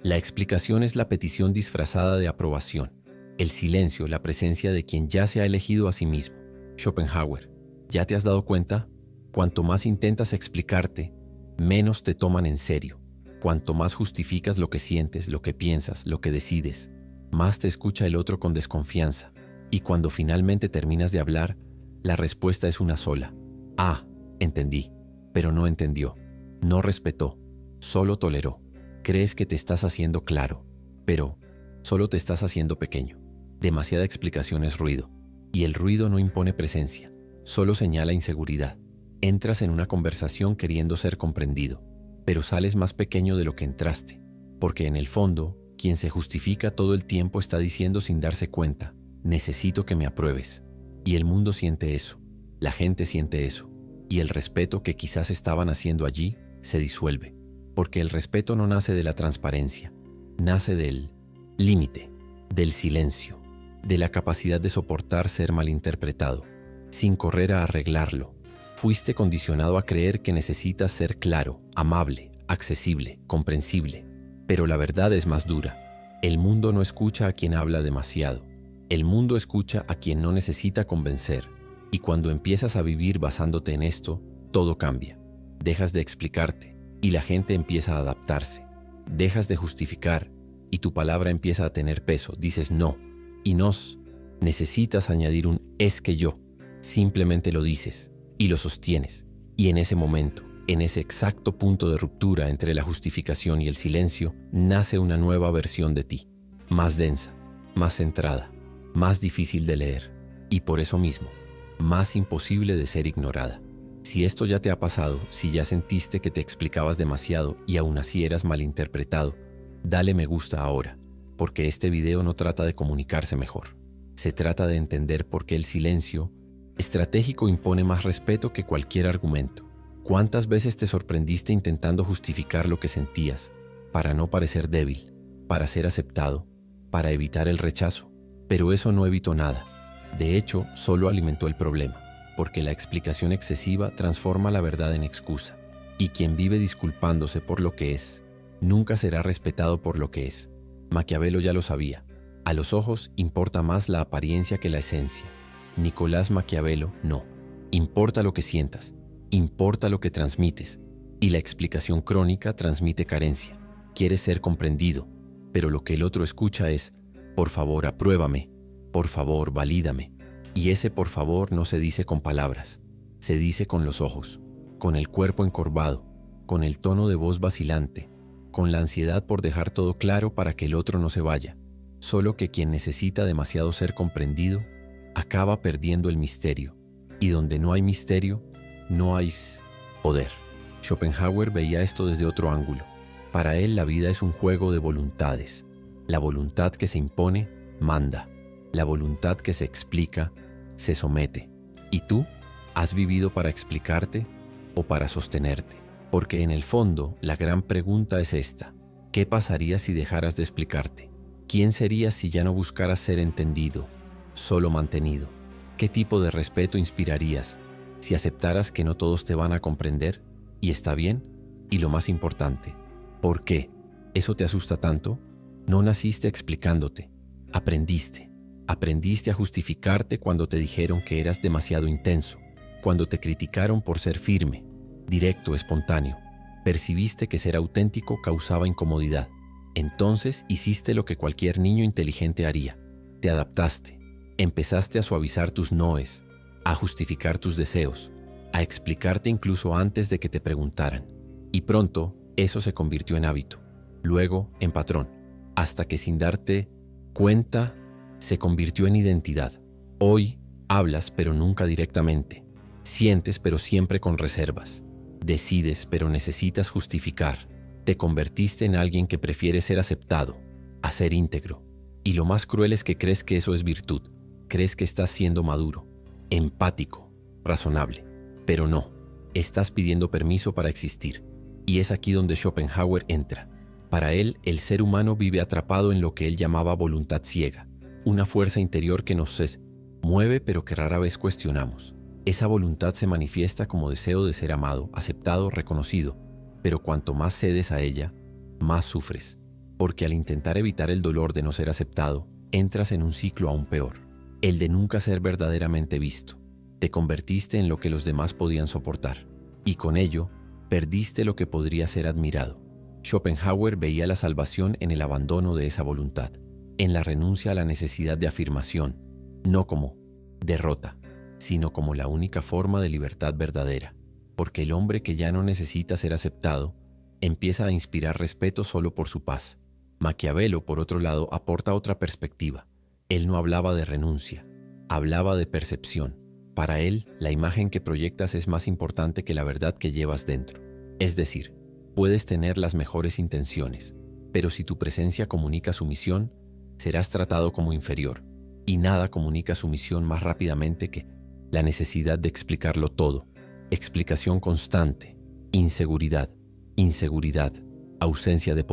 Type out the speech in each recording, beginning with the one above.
La explicación es la petición disfrazada de aprobación. El silencio, la presencia de quien ya se ha elegido a sí mismo. Schopenhauer. ¿Ya te has dado cuenta? Cuanto más intentas explicarte, menos te toman en serio. Cuanto más justificas lo que sientes, lo que piensas, lo que decides, más te escucha el otro con desconfianza. Y cuando finalmente terminas de hablar, la respuesta es una sola. Ah, entendí, pero no entendió. No respetó, solo toleró. Crees que te estás haciendo claro, pero solo te estás haciendo pequeño. Demasiada explicación es ruido, y el ruido no impone presencia, solo señala inseguridad. Entras en una conversación queriendo ser comprendido, pero sales más pequeño de lo que entraste, porque en el fondo, quien se justifica todo el tiempo está diciendo sin darse cuenta, necesito que me apruebes. Y el mundo siente eso, la gente siente eso, y el respeto que quizás estaban haciendo allí se disuelve, porque el respeto no nace de la transparencia, nace del límite, del silencio, de la capacidad de soportar ser malinterpretado, sin correr a arreglarlo. Fuiste condicionado a creer que necesitas ser claro, amable, accesible, comprensible, pero la verdad es más dura. El mundo no escucha a quien habla demasiado. El mundo escucha a quien no necesita convencer, y cuando empiezas a vivir basándote en esto, todo cambia. Dejas de explicarte, y la gente empieza a adaptarse. Dejas de justificar, y tu palabra empieza a tener peso. Dices no, y nos. Necesitas añadir un es que yo. Simplemente lo dices, y lo sostienes. Y en ese momento, en ese exacto punto de ruptura entre la justificación y el silencio, nace una nueva versión de ti. Más densa, más centrada, más difícil de leer, y por eso mismo, más imposible de ser ignorada. Si esto ya te ha pasado, si ya sentiste que te explicabas demasiado y aún así eras malinterpretado, dale me gusta ahora, porque este video no trata de comunicarse mejor. Se trata de entender por qué el silencio estratégico impone más respeto que cualquier argumento. ¿Cuántas veces te sorprendiste intentando justificar lo que sentías, para no parecer débil, para ser aceptado, para evitar el rechazo? Pero eso no evitó nada. De hecho, solo alimentó el problema, porque la explicación excesiva transforma la verdad en excusa, y quien vive disculpándose por lo que es, nunca será respetado por lo que es. Maquiavelo ya lo sabía. A los ojos importa más la apariencia que la esencia. Nicolás Maquiavelo no. Importa lo que sientas, importa lo que transmites, y la explicación crónica transmite carencia. Quieres ser comprendido, pero lo que el otro escucha es, por favor, apruébame, por favor, valídame. Y ese por favor no se dice con palabras, se dice con los ojos, con el cuerpo encorvado, con el tono de voz vacilante, con la ansiedad por dejar todo claro para que el otro no se vaya. Solo que quien necesita demasiado ser comprendido, acaba perdiendo el misterio, y donde no hay misterio, no hay poder. Schopenhauer veía esto desde otro ángulo. Para él la vida es un juego de voluntades. La voluntad que se impone, manda. La voluntad que se explica, se somete. ¿Y tú? ¿Has vivido para explicarte o para sostenerte? Porque en el fondo, la gran pregunta es esta. ¿Qué pasaría si dejaras de explicarte? ¿Quién serías si ya no buscaras ser entendido, solo mantenido? ¿Qué tipo de respeto inspirarías si aceptaras que no todos te van a comprender? ¿Y está bien? Y lo más importante, ¿por qué? ¿Eso te asusta tanto? No naciste explicándote, aprendiste. Aprendiste a justificarte cuando te dijeron que eras demasiado intenso, cuando te criticaron por ser firme, directo, espontáneo. Percibiste que ser auténtico causaba incomodidad. Entonces hiciste lo que cualquier niño inteligente haría. Te adaptaste. Empezaste a suavizar tus noes, a justificar tus deseos, a explicarte incluso antes de que te preguntaran. Y pronto eso se convirtió en hábito, luego en patrón, hasta que sin darte cuenta se convirtió en identidad. Hoy hablas pero nunca directamente. Sientes pero siempre con reservas. Decides pero necesitas justificar. Te convertiste en alguien que prefiere ser aceptado, a ser íntegro. Y lo más cruel es que crees que eso es virtud. Crees que estás siendo maduro, empático, razonable. Pero no, estás pidiendo permiso para existir. Y es aquí donde Schopenhauer entra. Para él, el ser humano vive atrapado en lo que él llamaba voluntad ciega. Una fuerza interior que nos mueve pero que rara vez cuestionamos. Esa voluntad se manifiesta como deseo de ser amado, aceptado, reconocido, pero cuanto más cedes a ella, más sufres. porque al intentar evitar el dolor de no ser aceptado, entras en un ciclo aún peor, el de nunca ser verdaderamente visto. Te convertiste en lo que los demás podían soportar, y con ello, perdiste lo que podría ser admirado. Schopenhauer veía la salvación en el abandono de esa voluntad, en la renuncia a la necesidad de afirmación, no como derrota, sino como la única forma de libertad verdadera, porque el hombre que ya no necesita ser aceptado, empieza a inspirar respeto solo por su paz. Maquiavelo, por otro lado, aporta otra perspectiva. Él no hablaba de renuncia, hablaba de percepción. Para él, la imagen que proyectas es más importante que la verdad que llevas dentro. Es decir, puedes tener las mejores intenciones, pero si tu presencia comunica sumisión, serás tratado como inferior, y nada comunica sumisión más rápidamente que la necesidad de explicarlo todo. Explicación constante, inseguridad, ausencia de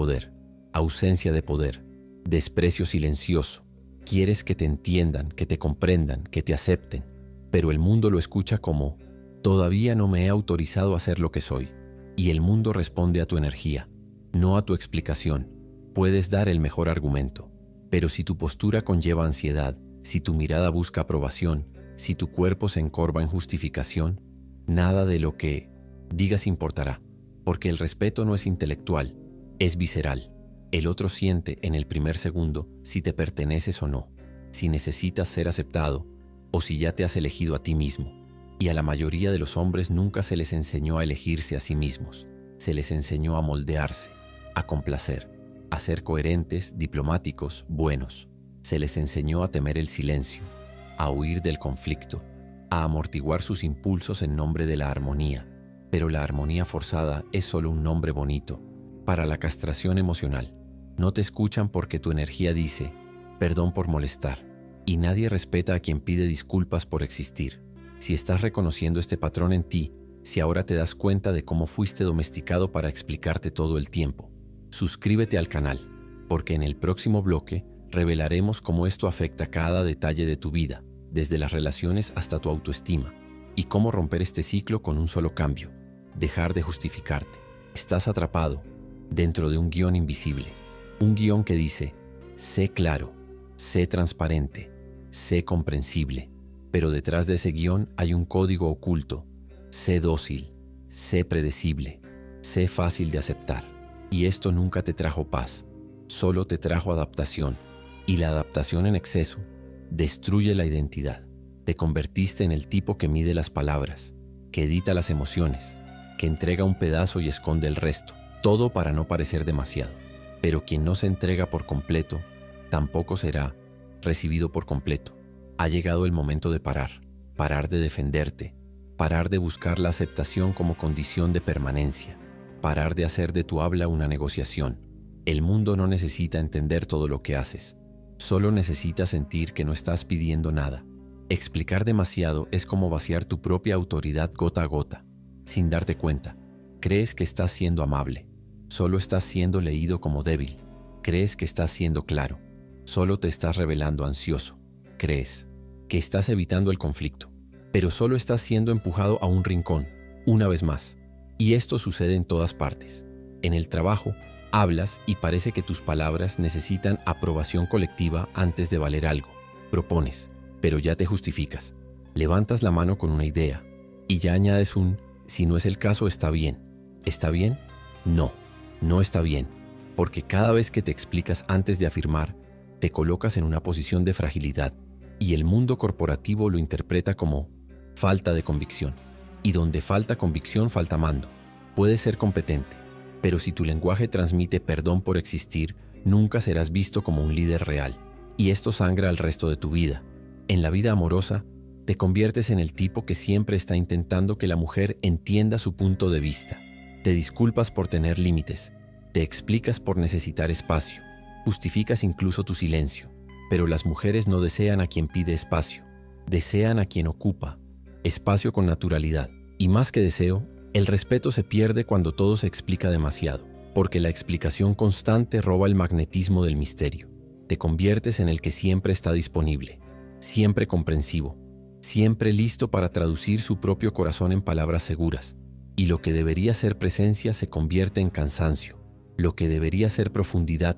poder, desprecio silencioso. Quieres que te entiendan, que te comprendan, que te acepten, pero el mundo lo escucha como, todavía no me he autorizado a ser lo que soy. Y el mundo responde a tu energía, no a tu explicación. Puedes dar el mejor argumento, pero si tu postura conlleva ansiedad, si tu mirada busca aprobación, si tu cuerpo se encorva en justificación, nada de lo que digas importará, porque el respeto no es intelectual, es visceral. El otro siente en el primer segundo si te perteneces o no, si necesitas ser aceptado o si ya te has elegido a ti mismo. Y a la mayoría de los hombres nunca se les enseñó a elegirse a sí mismos, se les enseñó a moldearse, a complacer, a ser coherentes, diplomáticos, buenos. Se les enseñó a temer el silencio, a huir del conflicto, a amortiguar sus impulsos en nombre de la armonía. Pero la armonía forzada es solo un nombre bonito para la castración emocional. No te escuchan porque tu energía dice, perdón por molestar, y nadie respeta a quien pide disculpas por existir. Si estás reconociendo este patrón en ti, si ahora te das cuenta de cómo fuiste domesticado para explicarte todo el tiempo, suscríbete al canal, porque en el próximo bloque revelaremos cómo esto afecta cada detalle de tu vida, desde las relaciones hasta tu autoestima, y cómo romper este ciclo con un solo cambio, dejar de justificarte. Estás atrapado dentro de un guión invisible, un guión que dice, sé claro, sé transparente, sé comprensible, pero detrás de ese guión hay un código oculto, sé dócil, sé predecible, sé fácil de aceptar. Y esto nunca te trajo paz, solo te trajo adaptación, y la adaptación en exceso destruye la identidad. Te convertiste en el tipo que mide las palabras, que edita las emociones, que entrega un pedazo y esconde el resto, todo para no parecer demasiado. Pero quien no se entrega por completo, tampoco será recibido por completo. Ha llegado el momento de parar de defenderte, parar de buscar la aceptación como condición de permanencia, parar de hacer de tu habla una negociación. El mundo no necesita entender todo lo que haces, solo necesita sentir que no estás pidiendo nada. Explicar demasiado es como vaciar tu propia autoridad gota a gota, sin darte cuenta. Crees que estás siendo amable, solo estás siendo leído como débil. Crees que estás siendo claro, solo te estás revelando ansioso. Crees que estás evitando el conflicto, pero solo estás siendo empujado a un rincón, una vez más. Y esto sucede en todas partes. En el trabajo, hablas y parece que tus palabras necesitan aprobación colectiva antes de valer algo. Propones, pero ya te justificas. Levantas la mano con una idea y ya añades un, si no es el caso, está bien. ¿Está bien? No, no está bien, porque cada vez que te explicas antes de afirmar, te colocas en una posición de fragilidad y el mundo corporativo lo interpreta como falta de convicción. Y donde falta convicción, falta mando. Puedes ser competente, pero si tu lenguaje transmite perdón por existir, nunca serás visto como un líder real. Y esto sangra al resto de tu vida. En la vida amorosa, te conviertes en el tipo que siempre está intentando que la mujer entienda su punto de vista. Te disculpas por tener límites, te explicas por necesitar espacio, justificas incluso tu silencio. Pero las mujeres no desean a quien pide espacio, desean a quien ocupa espacio con naturalidad. Y más que deseo, el respeto se pierde cuando todo se explica demasiado, porque la explicación constante roba el magnetismo del misterio. Te conviertes en el que siempre está disponible, siempre comprensivo, siempre listo para traducir su propio corazón en palabras seguras. Y lo que debería ser presencia se convierte en cansancio. Lo que debería ser profundidad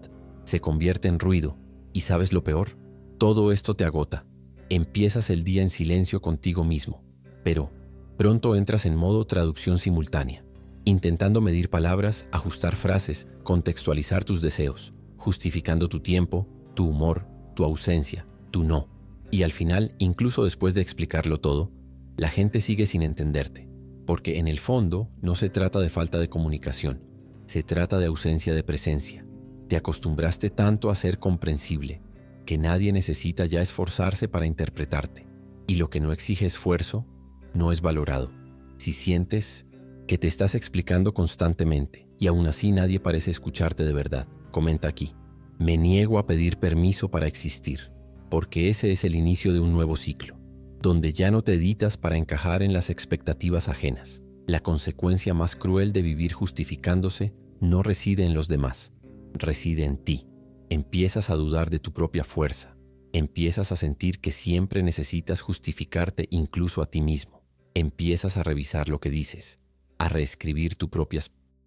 se convierte en ruido. ¿Y sabes lo peor? Todo esto te agota. Empiezas el día en silencio contigo mismo, pero pronto entras en modo traducción simultánea, intentando medir palabras, ajustar frases, contextualizar tus deseos, justificando tu tiempo, tu humor, tu ausencia, tu no. Y al final, incluso después de explicarlo todo, la gente sigue sin entenderte, porque en el fondo no se trata de falta de comunicación, se trata de ausencia de presencia. Te acostumbraste tanto a ser comprensible que nadie necesita ya esforzarse para interpretarte, y lo que no exige esfuerzo no es valorado. Si sientes que te estás explicando constantemente y aún así nadie parece escucharte de verdad, comenta aquí: me niego a pedir permiso para existir, porque ese es el inicio de un nuevo ciclo, donde ya no te editas para encajar en las expectativas ajenas. La consecuencia más cruel de vivir justificándose no reside en los demás, reside en ti. Empiezas a dudar de tu propia fuerza, empiezas a sentir que siempre necesitas justificarte incluso a ti mismo, empiezas a revisar lo que dices, a reescribir tu propia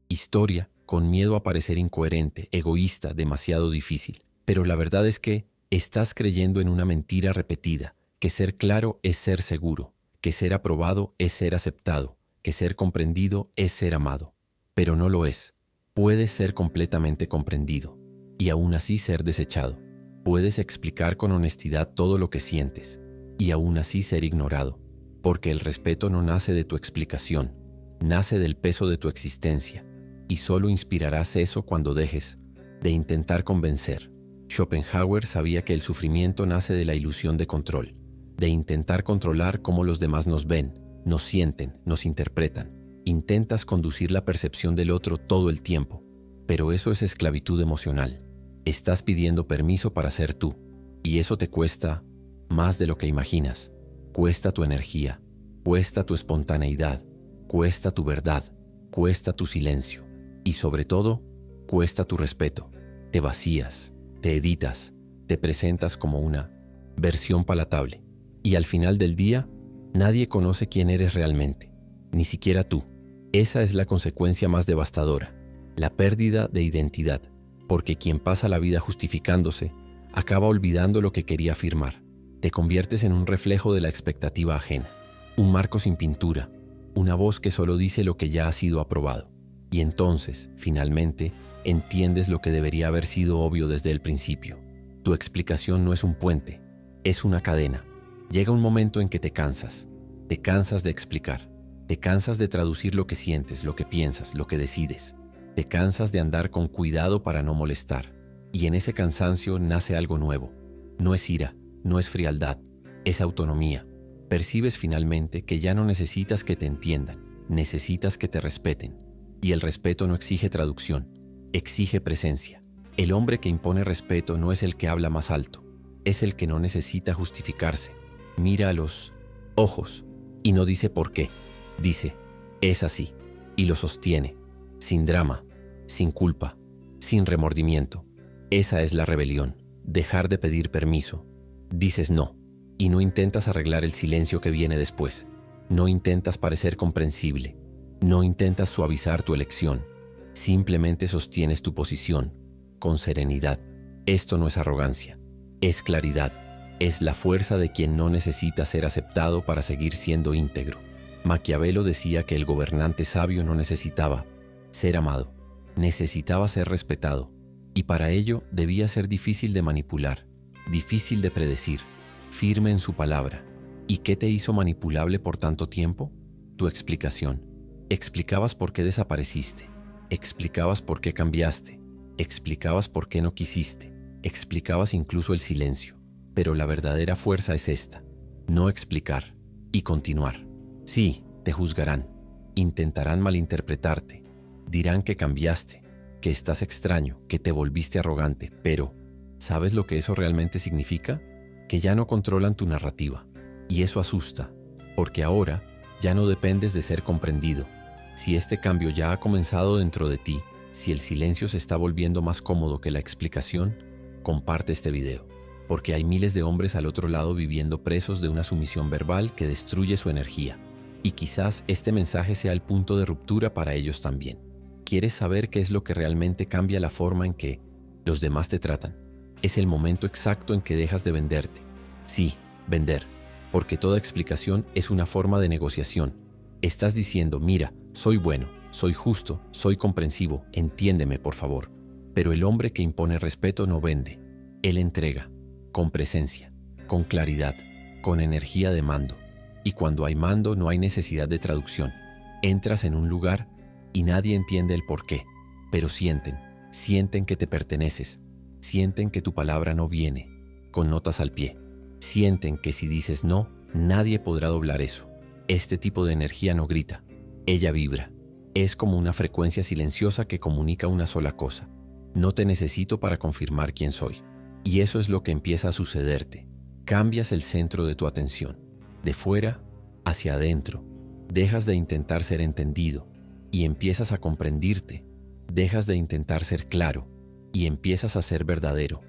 historia con miedo a parecer incoherente, egoísta, demasiado difícil. Pero la verdad es que estás creyendo en una mentira repetida, que ser claro es ser seguro, que ser aprobado es ser aceptado, que ser comprendido es ser amado. Pero no lo es. Puedes ser completamente comprendido y aún así ser desechado. Puedes explicar con honestidad todo lo que sientes y aún así ser ignorado, porque el respeto no nace de tu explicación, nace del peso de tu existencia, y solo inspirarás eso cuando dejes de intentar convencer. Schopenhauer sabía que el sufrimiento nace de la ilusión de control, de intentar controlar cómo los demás nos ven, nos sienten, nos interpretan. Intentas conducir la percepción del otro todo el tiempo, pero eso es esclavitud emocional. Estás pidiendo permiso para ser tú, y eso te cuesta más de lo que imaginas. Cuesta tu energía, cuesta tu espontaneidad, cuesta tu verdad, cuesta tu silencio, y sobre todo, cuesta tu respeto. Te vacías, te editas, te presentas como una versión palatable, y al final del día, nadie conoce quién eres realmente, ni siquiera tú. Esa es la consecuencia más devastadora, la pérdida de identidad, porque quien pasa la vida justificándose acaba olvidando lo que quería afirmar. Te conviertes en un reflejo de la expectativa ajena, un marco sin pintura, una voz que solo dice lo que ya ha sido aprobado. Y entonces, finalmente, entiendes lo que debería haber sido obvio desde el principio. Tu explicación no es un puente, es una cadena. Llega un momento en que te cansas de explicar. Te cansas de traducir lo que sientes, lo que piensas, lo que decides. Te cansas de andar con cuidado para no molestar. Y en ese cansancio nace algo nuevo. No es ira, no es frialdad, es autonomía. Percibes finalmente que ya no necesitas que te entiendan, necesitas que te respeten. Y el respeto no exige traducción, exige presencia. El hombre que impone respeto no es el que habla más alto, es el que no necesita justificarse. Mira a los ojos y no dice por qué. Dice, es así, y lo sostiene, sin drama, sin culpa, sin remordimiento. Esa es la rebelión, dejar de pedir permiso. Dices no, y no intentas arreglar el silencio que viene después. No intentas parecer comprensible, no intentas suavizar tu elección. Simplemente sostienes tu posición, con serenidad. Esto no es arrogancia, es claridad, es la fuerza de quien no necesita ser aceptado para seguir siendo íntegro. Maquiavelo decía que el gobernante sabio no necesitaba ser amado, necesitaba ser respetado, y para ello debía ser difícil de manipular, difícil de predecir, firme en su palabra. ¿Y qué te hizo manipulable por tanto tiempo? Tu explicación. Explicabas por qué desapareciste, explicabas por qué cambiaste, explicabas por qué no quisiste, explicabas incluso el silencio. Pero la verdadera fuerza es esta: no explicar y continuar. Sí, te juzgarán, intentarán malinterpretarte, dirán que cambiaste, que estás extraño, que te volviste arrogante, pero ¿sabes lo que eso realmente significa? Que ya no controlan tu narrativa, y eso asusta, porque ahora ya no dependes de ser comprendido. Si este cambio ya ha comenzado dentro de ti, si el silencio se está volviendo más cómodo que la explicación, comparte este video, porque hay miles de hombres al otro lado viviendo presos de una sumisión verbal que destruye su energía. Y quizás este mensaje sea el punto de ruptura para ellos también. ¿Quieres saber qué es lo que realmente cambia la forma en que Los demás te tratan. Es el momento exacto en que dejas de venderte. Sí, vender. Porque toda explicación es una forma de negociación. Estás diciendo, mira, soy bueno, soy justo, soy comprensivo, entiéndeme por favor. Pero el hombre que impone respeto no vende. Él entrega, con presencia, con claridad, con energía de mando. Y cuando hay mando no hay necesidad de traducción. Entras en un lugar y nadie entiende el por qué, pero sienten que te perteneces, sienten que tu palabra no viene, con notas al pie. Sienten que si dices no, nadie podrá doblar eso. Este tipo de energía no grita, ella vibra. Es como una frecuencia silenciosa que comunica una sola cosa. No te necesito para confirmar quién soy. Y eso es lo que empieza a sucederte. Cambias el centro de tu atención, de fuera hacia adentro. Dejas de intentar ser entendido y empiezas a comprendirte. Dejas de intentar ser claro y empiezas a ser verdadero.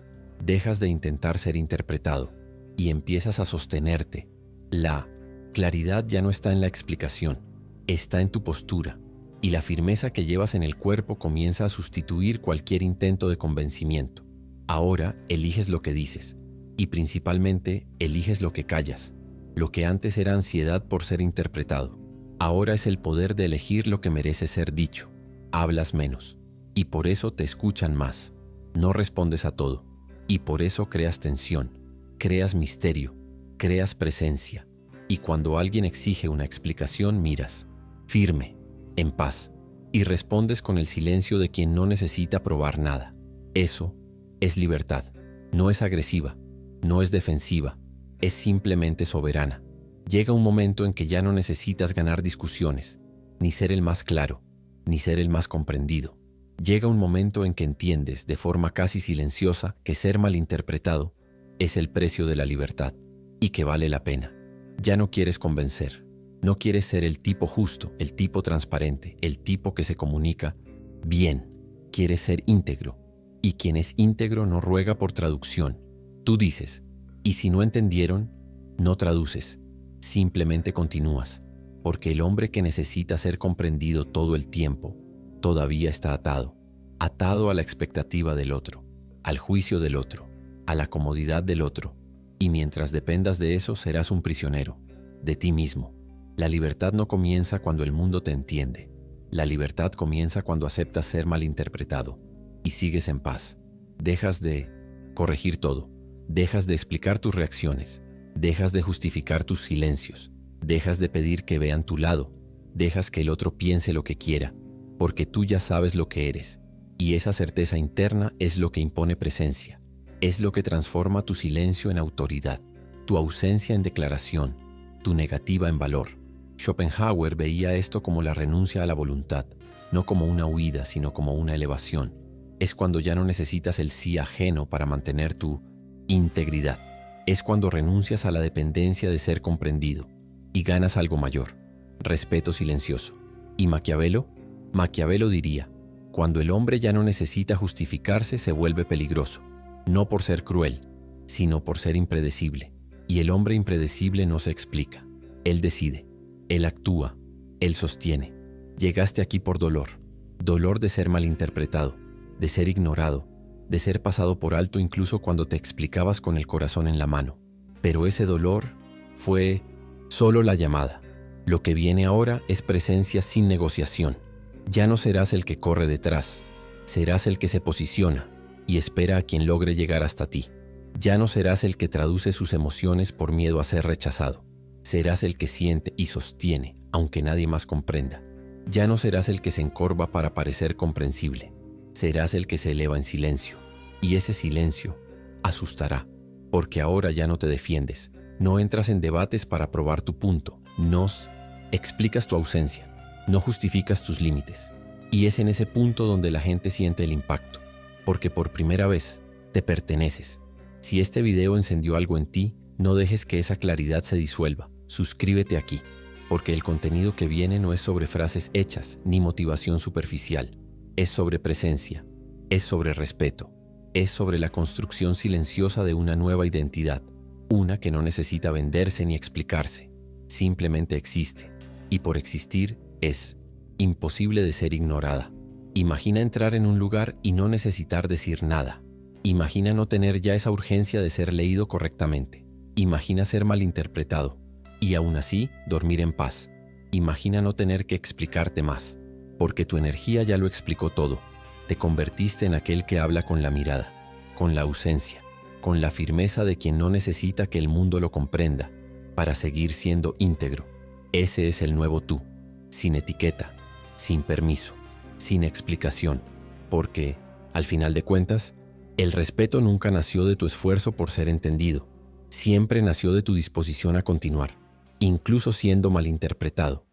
Dejas de intentar ser interpretado y empiezas a sostenerte. La claridad ya no está en la explicación, está en tu postura, y la firmeza que llevas en el cuerpo comienza a sustituir cualquier intento de convencimiento. Ahora eliges lo que dices, y principalmente eliges lo que callas. Lo que antes era ansiedad por ser interpretado, ahora es el poder de elegir lo que merece ser dicho. Hablas menos, y por eso te escuchan más. No respondes a todo, y por eso creas tensión, creas misterio, creas presencia. Y cuando alguien exige una explicación, miras, firme, en paz, y respondes con el silencio de quien no necesita probar nada. Eso es libertad. No es agresiva, no es defensiva, es simplemente soberana. Llega un momento en que ya no necesitas ganar discusiones, ni ser el más claro, ni ser el más comprendido. Llega un momento en que entiendes de forma casi silenciosa que ser malinterpretado es el precio de la libertad y que vale la pena. Ya no quieres convencer, no quieres ser el tipo justo, el tipo transparente, el tipo que se comunica bien. Quieres ser íntegro, y quien es íntegro no ruega por traducción. Tú dices, y si no entendieron, no traduces, simplemente continúas, porque el hombre que necesita ser comprendido todo el tiempo todavía está atado a la expectativa del otro, al juicio del otro, a la comodidad del otro, y mientras dependas de eso serás un prisionero, de ti mismo. La libertad no comienza cuando el mundo te entiende, la libertad comienza cuando aceptas ser malinterpretado y sigues en paz. Dejas de corregir todo, dejas de explicar tus reacciones, dejas de justificar tus silencios, dejas de pedir que vean tu lado, dejas que el otro piense lo que quiera, porque tú ya sabes lo que eres, y esa certeza interna es lo que impone presencia, es lo que transforma tu silencio en autoridad, tu ausencia en declaración, tu negativa en valor. Schopenhauer veía esto como la renuncia a la voluntad, no como una huida, sino como una elevación. Es cuando ya no necesitas el sí ajeno para mantener tu integridad. Es cuando renuncias a la dependencia de ser comprendido y ganas algo mayor, respeto silencioso. ¿Y Maquiavelo? Maquiavelo diría, cuando el hombre ya no necesita justificarse se vuelve peligroso, no por ser cruel, sino por ser impredecible. Y el hombre impredecible no se explica. Él decide, él actúa, él sostiene. Llegaste aquí por dolor, dolor de ser malinterpretado, de ser ignorado, de ser pasado por alto incluso cuando te explicabas con el corazón en la mano. Pero ese dolor fue solo la llamada. Lo que viene ahora es presencia sin negociación. Ya no serás el que corre detrás, serás el que se posiciona y espera a quien logre llegar hasta ti. Ya no serás el que traduce sus emociones por miedo a ser rechazado. Serás el que siente y sostiene, aunque nadie más comprenda. Ya no serás el que se encorva para parecer comprensible. Serás el que se eleva en silencio. Y ese silencio asustará, porque ahora ya no te defiendes. No entras en debates para probar tu punto. Explicas tu ausencia. No justificas tus límites. Y es en ese punto donde la gente siente el impacto, porque por primera vez te perteneces. Si este video encendió algo en ti, no dejes que esa claridad se disuelva. Suscríbete aquí, porque el contenido que viene no es sobre frases hechas ni motivación superficial. Es sobre presencia, es sobre respeto, es sobre la construcción silenciosa de una nueva identidad, una que no necesita venderse ni explicarse, simplemente existe, y por existir es imposible de ser ignorada. Imagina entrar en un lugar y no necesitar decir nada, Imagina no tener ya esa urgencia de ser leído correctamente. Imagina ser malinterpretado y aún así dormir en paz. Imagina no tener que explicarte más, porque tu energía ya lo explicó todo. Te convertiste en aquel que habla con la mirada, con la ausencia, con la firmeza de quien no necesita que el mundo lo comprenda para seguir siendo íntegro. Ese es el nuevo tú, sin etiqueta, sin permiso, sin explicación, porque, al final de cuentas, el respeto nunca nació de tu esfuerzo por ser entendido, siempre nació de tu disposición a continuar, incluso siendo malinterpretado.